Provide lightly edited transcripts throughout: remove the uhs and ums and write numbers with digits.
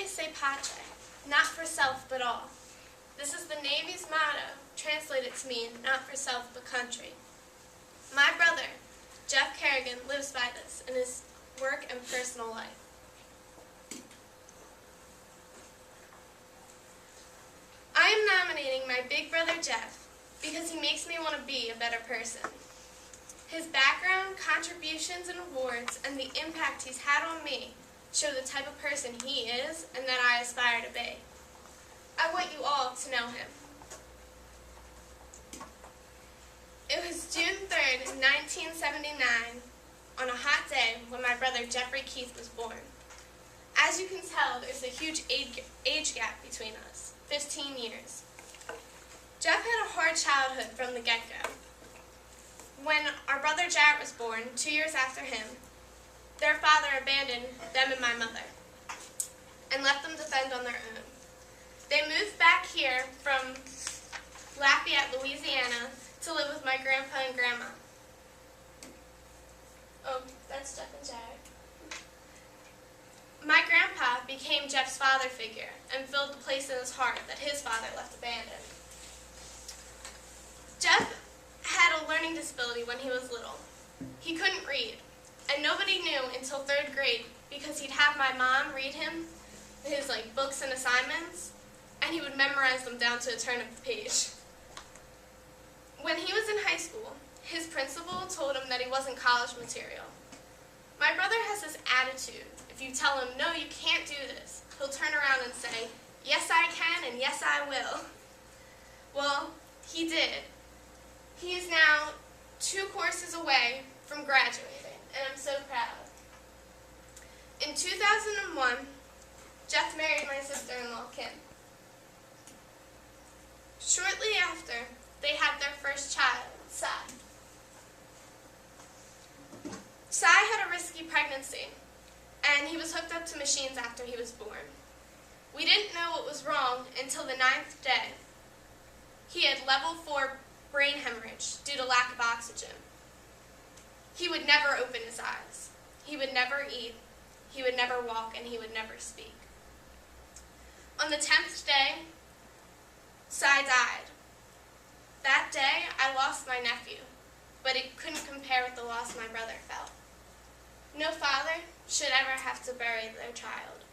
se patria, not for self but all. This is the Navy's motto, translated to mean not for self but country. My brother, Jeff Kerrigan, lives by this in his work and personal life. I am nominating my big brother Jeff because he makes me want to be a better person. His background, contributions, and awards, and the impact he's had on me show the type of person he is and that I aspire to be. I want you all to know him. It was June 3rd, 1979, on a hot day when my brother Jeffrey Keith was born. As you can tell, there's a huge age gap between us, 15 years. Jeff had a hard childhood from the get-go. When our brother Jarrett was born, 2 years after him, their father abandoned them and my mother and left them to fend on their own. They moved back here from Lafayette, Louisiana, to live with my grandpa and grandma. Oh, that's Jeff and Jarrett. My grandpa became Jeff's father figure and filled the place in his heart that his father left abandoned. Jeff had a learning disability when he was little. He couldn't read, and nobody knew until 3rd grade because he'd have my mom read him his books and assignments, and he would memorize them down to a turn of the page. When he was in high school, his principal told him that he wasn't college material. My brother has this attitude. If you tell him, no, you can't do this, he'll turn around and say, yes, I can, and yes, I will. Well, he did. He is now 2 courses away from graduating, and I'm so proud. In 2001, Jeff married my sister-in-law, Kim. Shortly after, they had their first child, Sai. Sai had a risky pregnancy, and he was hooked up to machines after he was born. We didn't know what was wrong until the 9th day. He had level 4 brain hemorrhage due to lack of oxygen. He would never open his eyes. He would never eat. He would never walk, and he would never speak. On the 10th day, Sai died. That day, I lost my nephew, but it couldn't compare with the loss my brother felt. No father should ever have to bury their child.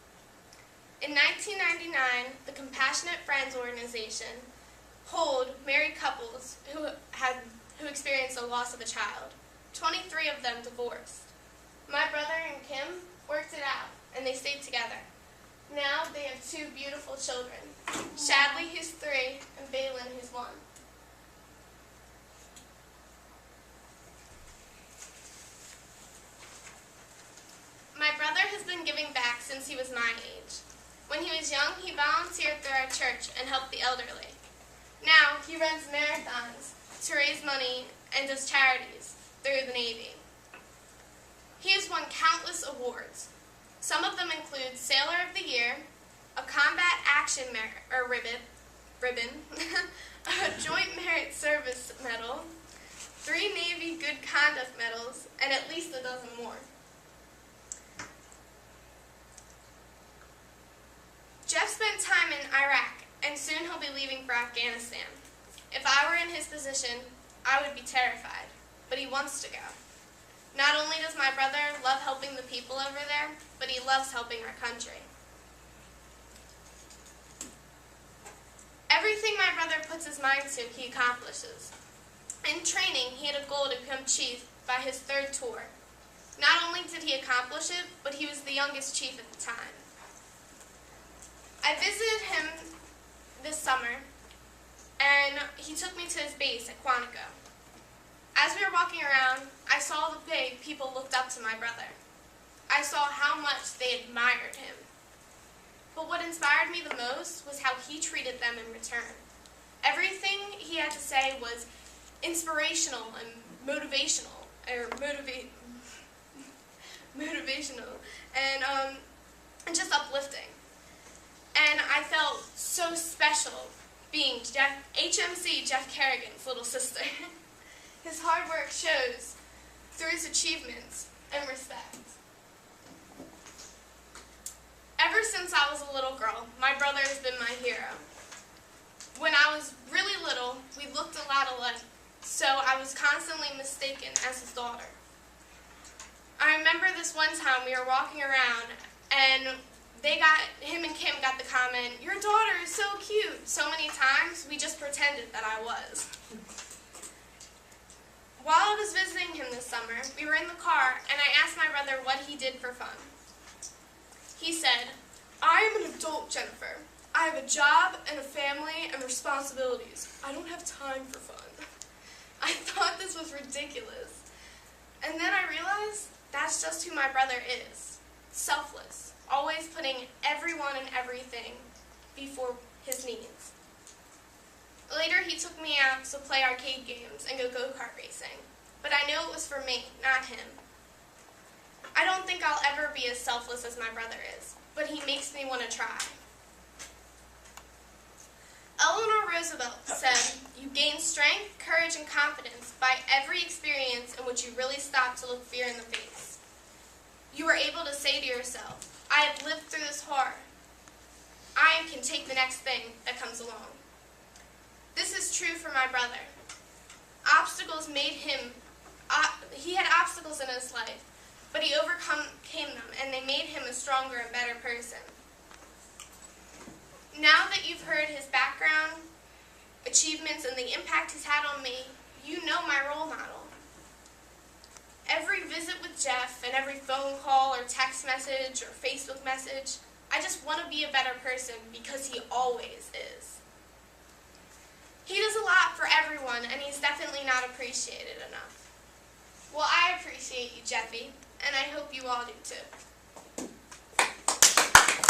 In 1999, the Compassionate Friends organization polled married couples who experienced a loss of a child. 23 of them divorced. My brother and Kim worked it out, and they stayed together. Now they have 2 beautiful children, Shadley, who's 3, and Balin, who's 1. My brother has been giving back since he was my age. When he was young, he volunteered through our church and helped the elderly. Now, he runs marathons to raise money and does charities through the Navy. He has won countless awards. Some of them include Sailor of the Year, a Combat Action Ribbon, a Joint Merit Service Medal, 3 Navy Good Conduct Medals, and at least a dozen more. Jeff spent time in Iraq, and soon he'll be leaving for Afghanistan. If I were in his position, I would be terrified, but he wants to go. Not only does my brother love helping the people over there, but he loves helping our country. Everything my brother puts his mind to, he accomplishes. In training, he had a goal to become chief by his 3rd tour. Not only did he accomplish it, but he was the youngest chief at the time. I visited him this summer, and he took me to his base at Quantico. As we were walking around, I saw the way people looked up to my brother. I saw how much they admired him. But what inspired me the most was how he treated them in return. Everything he had to say was inspirational and motivational, and just uplifting. And I felt so special being HMC Jeff Kerrigan's little sister. His hard work shows through his achievements and respect. Ever since I was a little girl, my brother has been my hero. When I was really little, we looked a lot alike, so I was constantly mistaken as his daughter. I remember this one time we were walking around, and him and Kim got the comment, "Your daughter is so cute," so many times we just pretended that I was. While I was visiting him this summer, we were in the car, and I asked my brother what he did for fun. He said, "I am an adult, Jennifer. I have a job and a family and responsibilities. I don't have time for fun." I thought this was ridiculous. And then I realized that's just who my brother is. Selfless, always putting everyone and everything before his needs. Later, he took me out to play arcade games and go go-kart racing. But I knew it was for me, not him. I don't think I'll ever be as selfless as my brother is, but he makes me want to try. Eleanor Roosevelt said, "You gain strength, courage, and confidence by every experience in which you really stop to look fear in the face. You are able to say to yourself, 'I have lived through this hard. I can take the next thing that comes along.'" This is true for my brother. Obstacles made him, he had obstacles in his life, but he overcame them, and they made him a stronger and better person. Now that you've heard his background, achievements, and the impact he's had on me, you know my role model. Every visit with Jeff and every phone call or text message or Facebook message, I just want to be a better person because he always is. He does a lot for everyone, and he's definitely not appreciated enough. Well, I appreciate you, Jeffy, and I hope you all do too.